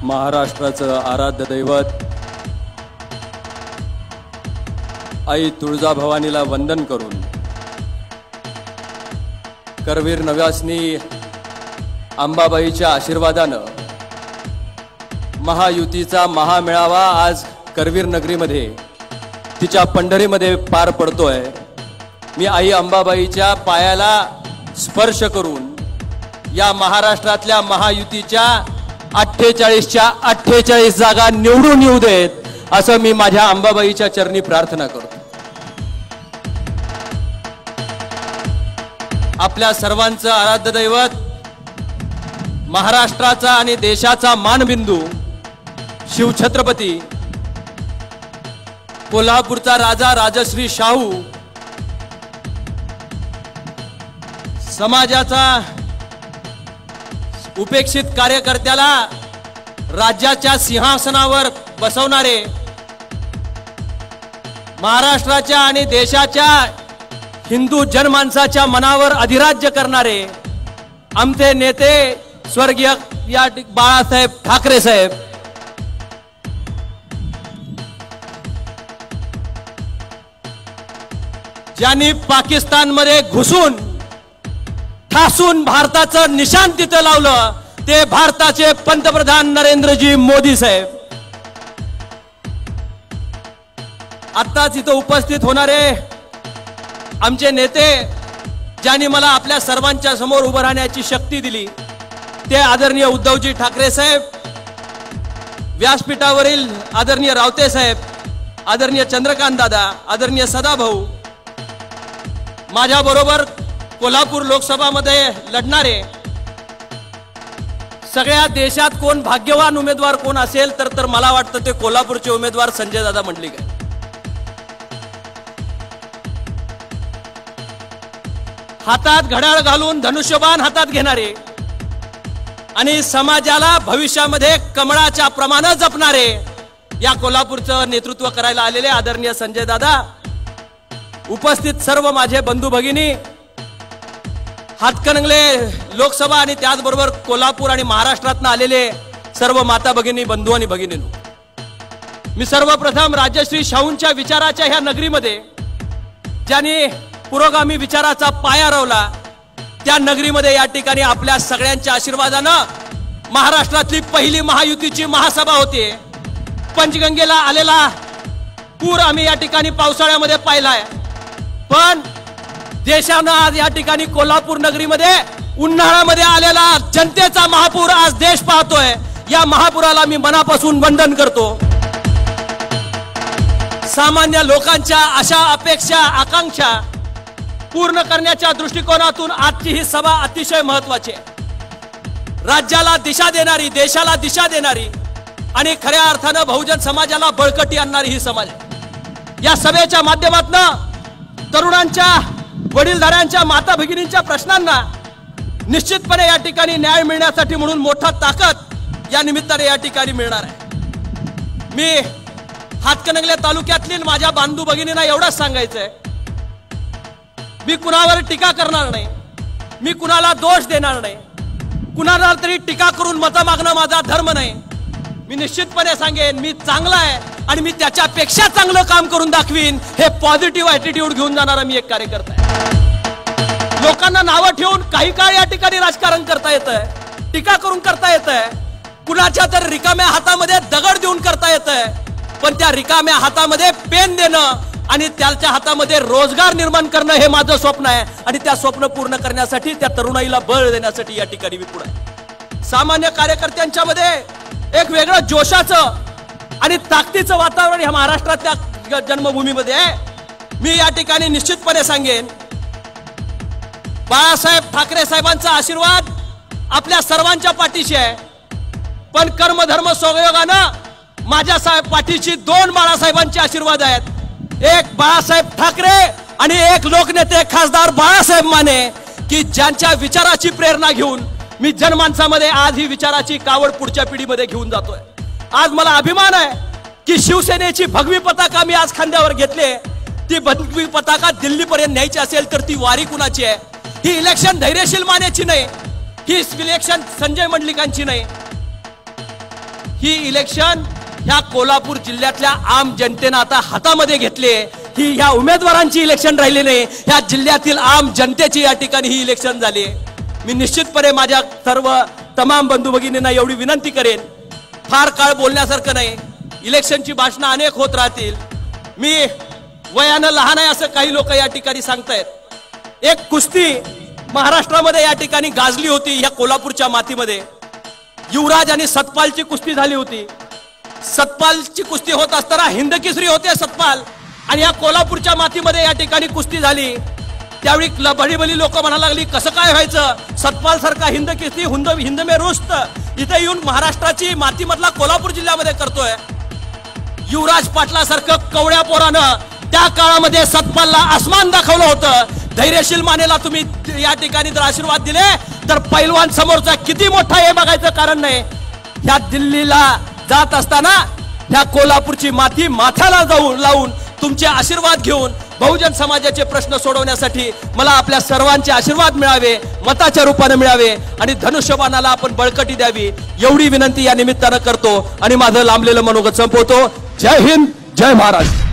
महाराष्ट्राचं आराध्य दैवत आई तुळजाभवानीला वंदन करून करवीर नव्यासनी अंबाबाईच्या आशीर्वादानं महायुतीचा महामेळावा आज करवीर नगरीमध्ये तिच्या पंढरीमध्ये पार पडतोय। मी आई अंबाबाईच्या पायाला स्पर्श करून या महाराष्ट्रातल्या महायुतीच्या 48च्या 48 जागा निवडून येऊ देत असं मी माझ्या अंबाबाईच्या चरणी प्रार्थना करतो। आपल्या सर्वांचं आराध्य दैवत, महाराष्ट्राचा आणि देशाचा मानबिंदू शिवछत्रपती कोल्हापूरचा राजा राजश्री शाहू, समाजाचा उपेक्षित कार्यकर्त्याला राज्याच्या सिंहासनावर बसवणारे, महाराष्ट्राच्या आणि देशाच्या हिंदू जनमानसाच्या मनावर अधिराज्य करणारे आमचे नेते स्वर्गीय बाळासाहेब ठाकरे साहेब, ज्यांनी पाकिस्तानमध्ये घुसून ठासून भारताचं निशाण तिथं लावलं, ते भारताचे पंतप्रधान नरेंद्रजी मोदी साहेब। आत्ताच इथं उपस्थित होणारे आमचे नेते, ज्यांनी मला आपल्या सर्वांच्या समोर उभं राहण्याची शक्ती दिली, ते आदरणीय उद्धवजी ठाकरे साहेब, व्यासपीठावरील आदरणीय रावते साहेब, आदरणीय चंद्रकांत दादा, आदरणीय सदाभाऊ, माझ्या बरोबर कोल्हापूर लोकसभामध्ये लढणारे, सगळ्या देशात कोण भाग्यवान उमेदवार कोण असेल तर मला वाटतं ते कोल्हापूरचे उमेदवार संजय दादा मंडलिक आहे। हातात घड्याळ घालून धनुष्यबाण हातात घेणारे आणि समाजाला भविष्यामध्ये कमळाच्या प्रमाणे जपणारे या कोल्हापूरचं नेतृत्व करायला आलेले आदरणीय संजय दादा, उपस्थित सर्व माझे बंधू भगिनी, हातकणंगले लोकसभा आणि त्याचबरोबर कोल्हापूर आणि महाराष्ट्रातून आलेले सर्व माता भगिनी, बंधू आणि भगिनींनो, मी सर्वप्रथम राजश्री शाहूंच्या विचाराच्या ह्या नगरीमध्ये, ज्यांनी पुरोगामी विचाराचा पाया रोवला, त्या नगरीमध्ये या ठिकाणी आपल्या सगळ्यांच्या आशीर्वादानं महाराष्ट्रातली पहिली महायुतीची महासभा होती। पंचगंगेला आलेला पूर आम्ही या ठिकाणी पावसाळ्यामध्ये पाहिलाय, पण देशानं आज या ठिकाणी कोल्हापूर नगरीमध्ये उन्हाळ्यामध्ये आलेला जनतेचा महापूर आज देश पाहतोय। या महापुराला मी मनापासून वंदन करतो। सामान्य लोकांच्या आशा अपेक्षा आकांक्षा पूर्ण करण्याच्या दृष्टिकोनातून आजची ही सभा अतिशय महत्त्वाची आहे। राज्याला दिशा देणारी, देशाला दिशा देणारी आणि खऱ्या अर्थानं बहुजन समाजाला बळकटी आणणारी ही सभा आहे। या सभेच्या माध्यमातून तरुणांच्या, वडीलधाऱ्यांच्या, माता भगिनींच्या प्रश्नांना निश्चितपणे या ठिकाणी न्याय मिळण्यासाठी म्हणून मोठा ताकद या निमित्ताने या ठिकाणी मिळणार आहे। मी हातकणंगले तालुक्यातील माझ्या बांधू भगिनींना एवढंच सांगायचंय, मी कुणावर टीका करणार नाही, मी कुणाला दोष देणार नाही, कुणाला तरी टीका करून मत मागणं माझा धर्म नाही। मी निश्चितपणे सांगेन, मी चांगला आहे आणि मी त्याच्यापेक्षा चांगलं काम करून दाखवीन, हे पॉझिटिव्ह ॲटिट्यूड घेऊन जाणारा मी एक कार्यकर्ता आहे। लोकांना नावं ठेवून काही काळ या ठिकाणी राजकारण करता येतंय, टीका करून करता येतंय, कुणाच्या तर रिकाम्या हातामध्ये दगड देऊन करता येतंय, पण त्या रिकाम्या हातामध्ये पेन देणं आणि त्याच्या हातामध्ये रोजगार निर्माण करणं हे माझं स्वप्न आहे आणि त्या स्वप्न पूर्ण करण्यासाठी, त्या तरुणाईला बळ देण्यासाठी या ठिकाणी मी पुढे आहे। सामान्य कार्यकर्त्यांच्या मध्ये एक वेगळं जोशाचं आणि ताकदीचं वातावरण ह्या महाराष्ट्रातल्या जन्मभूमीमध्ये आहे। मी या ठिकाणी निश्चितपणे सांगेन, बाळासाहेब ठाकरे साहेबांचा आशीर्वाद आपल्या सर्वांच्या पाठीशी आहे, पण कर्मधर्म संयोगानं माझ्या पाठीशी 2 बाळासाहेबांचे आशीर्वाद आहेत, एक बाळासाहेब ठाकरे आणि एक लोकनेते खासदार बाळासाहेब माने, की ज्यांच्या विचाराची प्रेरणा घेऊन मी जनमानसामध्ये आज ही विचाराची कावड पुढच्या पिढीमध्ये घेऊन जातोय। आज मला अभिमान आहे की शिवसेनेची भगवी पताका मी आज खांद्यावर घेतली। ती भगवी पताका दिल्लीपर्यंत न्यायची असेल तर ती वारी कुणाची आहे? ही इलेक्शन धैर्यशील मानेची नाही, ही इलेक्शन संजय मंडलिकांची नाही, ही इलेक्शन ह्या कोल्हापूर जिल्ह्यातल्या आम जनतेनं आता हातामध्ये घेतली ही ह्या उमेदवारांची इलेक्शन राहिली नाही, ह्या जिल्ह्यातील आम जनतेची या ठिकाणी ही इलेक्शन झाली। मी निश्चितपणे माझ्या सर्व तमाम बंधू भगिनींना एवढी विनंती करेन, फार काळ बोलण्यासारखं नाही, इलेक्शनची भाषणं अनेक होत राहतील। मी वयानं लहान आहे असं काही लोक या ठिकाणी सांगतायत। एक कुस्ती महाराष्ट्रामध्ये या ठिकाणी गाजली होती, या कोल्हापूरच्या मातीमध्ये युवराज आणि सतपालची कुस्ती झाली होती। सतपालची कुस्ती होत असताना हिंद केसरी होते सतपाल, आणि या कोल्हापूरच्या मातीमध्ये या ठिकाणी कुस्ती झाली। त्यावेळी बळीबली लोक म्हणायला लागली कसं काय व्हायचं, सतपाल सारखा हिंद केसरी हिंद में रुस्त इथे येऊन महाराष्ट्राची मातीमधला कोल्हापूर जिल्ह्यामध्ये करतोय। युवराज पाटलासारखं कवड्या पोरानं त्या काळामध्ये सतपालला आसमान दाखवलं होतं। धैर्यशील मानेला तुम्ही या ठिकाणी जर आशीर्वाद दिले तर पैलवान समोरचा किती मोठा हे बघायचं कारण नाही। ह्या दिल्लीला जात असताना ह्या कोल्हापूरची माती माथ्याला लावून तुमचे आशीर्वाद घेऊन बहुजन समाजाचे प्रश्न सोडवण्यासाठी मला आपल्या सर्वांचे आशीर्वाद मिळावे, मताच्या रूपाने मिळावे आणि धनुष्यबाणाला आपण बळकटी द्यावी एवढी विनंती या निमित्तानं करतो आणि माझं लांबलेलं मनोगत संपवतो। जय हिंद, जय महाराष्ट्र।